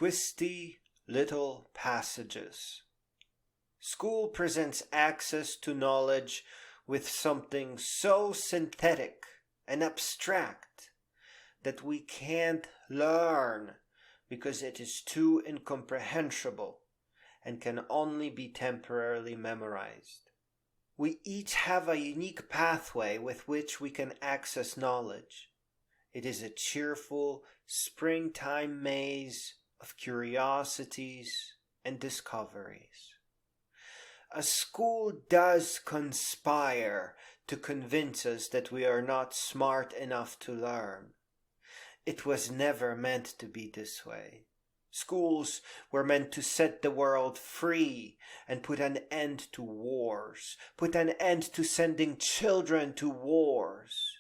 twisty little passages. School presents access to knowledge with something so synthetic and abstract that we can't learn because it is too incomprehensible and can only be temporarily memorized. We each have a unique pathway with which we can access knowledge. It is a cheerful springtime maze of curiosities and discoveries. A school does conspire to convince us that we are not smart enough to learn. It was never meant to be this way. Schools were meant to set the world free and put an end to wars, put an end to sending children to wars.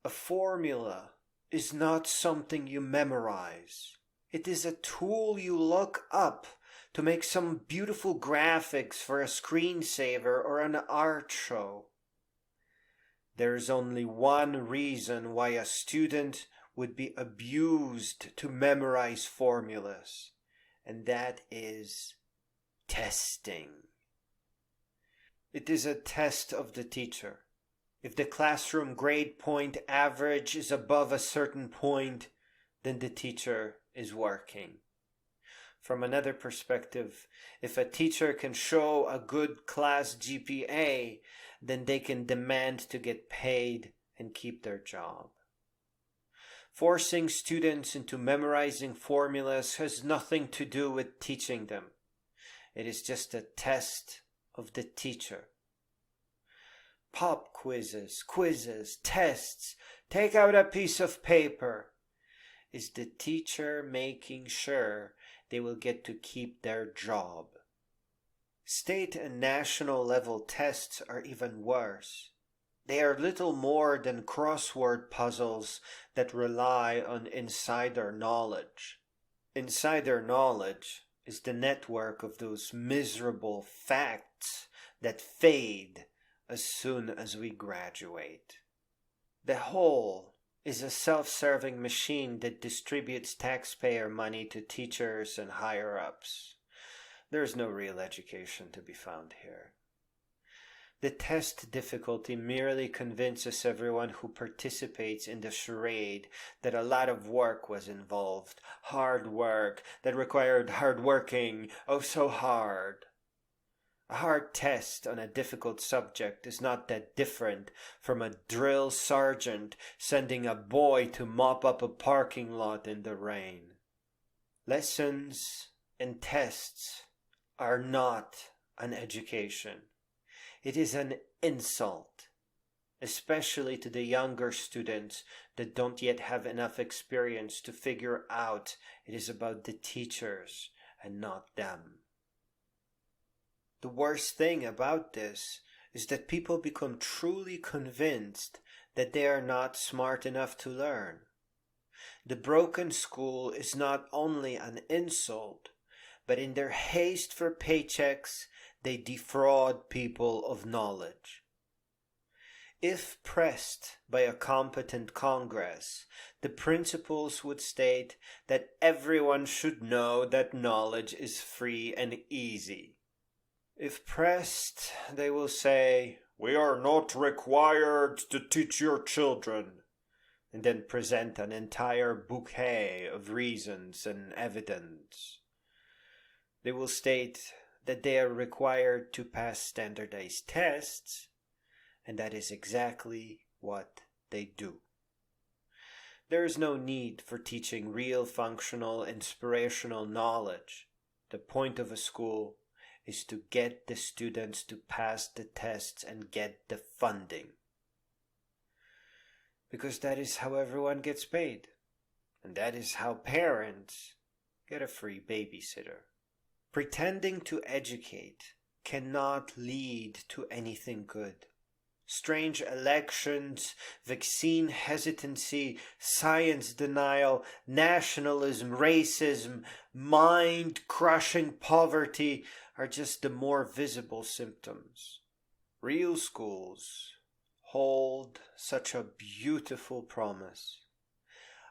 A formula is not something you memorize. It is a tool you look up to make some beautiful graphics for a screensaver or an art show. There is only one reason why a student would be abused to memorize formulas, and that is testing. It is a test of the teacher. If the classroom grade point average is above a certain point, then the teacher is working. From another perspective, if a teacher can show a good class GPA, then they can demand to get paid and keep their job. Forcing students into memorizing formulas has nothing to do with teaching them. It is just a test of the teacher. Pop quizzes, tests, take out a piece of paper. Is the teacher making sure they will get to keep their job? State and national level tests are even worse. They are little more than crossword puzzles that rely on insider knowledge. Insider knowledge is the network of those miserable facts that fade as soon as we graduate. The whole is a self-serving machine that distributes taxpayer money to teachers and higher-ups. There is no real education to be found here. The test difficulty merely convinces everyone who participates in the charade that a lot of work was involved, hard work that required hard working, oh so hard. A hard test on a difficult subject is not that different from a drill sergeant sending a boy to mop up a parking lot in the rain. Lessons and tests are not an education. It is an insult, especially to the younger students that don't yet have enough experience to figure out it is about the teachers and not them. The worst thing about this is that people become truly convinced that they are not smart enough to learn. The broken school is not only an insult, but in their haste for paychecks, they defraud people of knowledge. If pressed by a competent Congress, the principals would state that everyone should know that knowledge is free and easy. If pressed, they will say, "We are not required to teach your children," and then present an entire bouquet of reasons and evidence. They will state that they are required to pass standardized tests, and that is exactly what they do. There is no need for teaching real functional, inspirational knowledge. The point of a school is to get the students to pass the tests and get the funding. Because that is how everyone gets paid, and that is how parents get a free babysitter. Pretending to educate cannot lead to anything good. Strange elections, vaccine hesitancy, science denial, nationalism, racism, mind-crushing poverty are just the more visible symptoms. Real schools hold such a beautiful promise.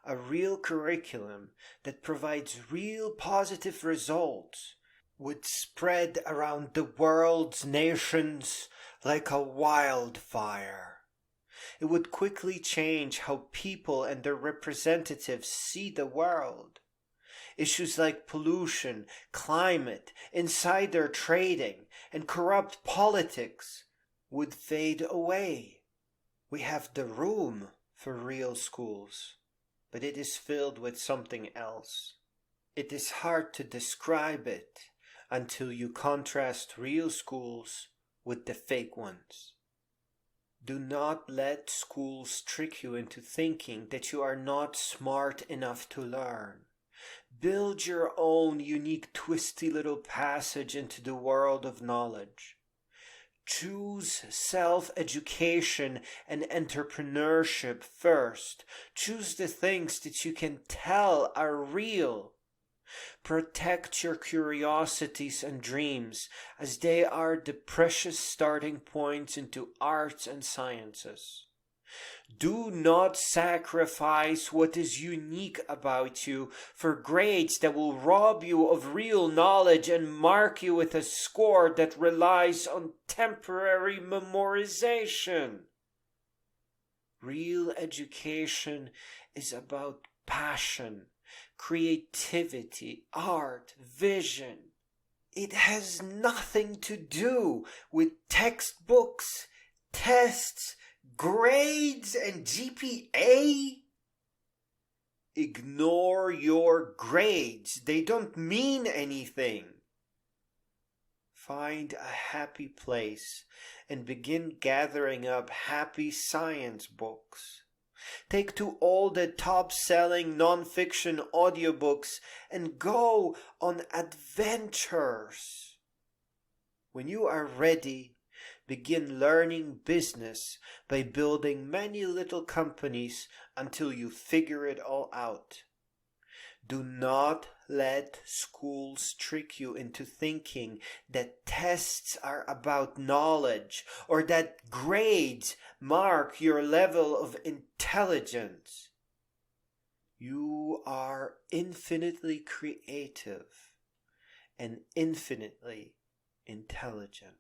A real curriculum that provides real positive results would spread around the world's nations like a wildfire. It would quickly change how people and their representatives see the world. Issues like pollution, climate, insider trading, and corrupt politics would fade away. We have the room for real schools, but it is filled with something else. It is hard to describe it until you contrast real schools with the fake ones. Do not let schools trick you into thinking that you are not smart enough to learn. Build your own unique twisty little passage into the world of knowledge. Choose self-education and entrepreneurship first. Choose the things that you can tell are real. Protect your curiosities and dreams, as they are the precious starting points into arts and sciences. Do not sacrifice what is unique about you for grades that will rob you of real knowledge and mark you with a score that relies on temporary memorization. Real education is about passion, creativity, art, vision. It has nothing to do with textbooks, tests, grades, and GPA. Ignore your grades. They don't mean anything. Find a happy place and begin gathering up happy science books. Take to all the top-selling non-fiction audiobooks and go on adventures. When you are ready, begin learning business by building many little companies until you figure it all out. Do not let schools trick you into thinking that tests are about knowledge or that grades mark your level of intelligence. You are infinitely creative and infinitely intelligent.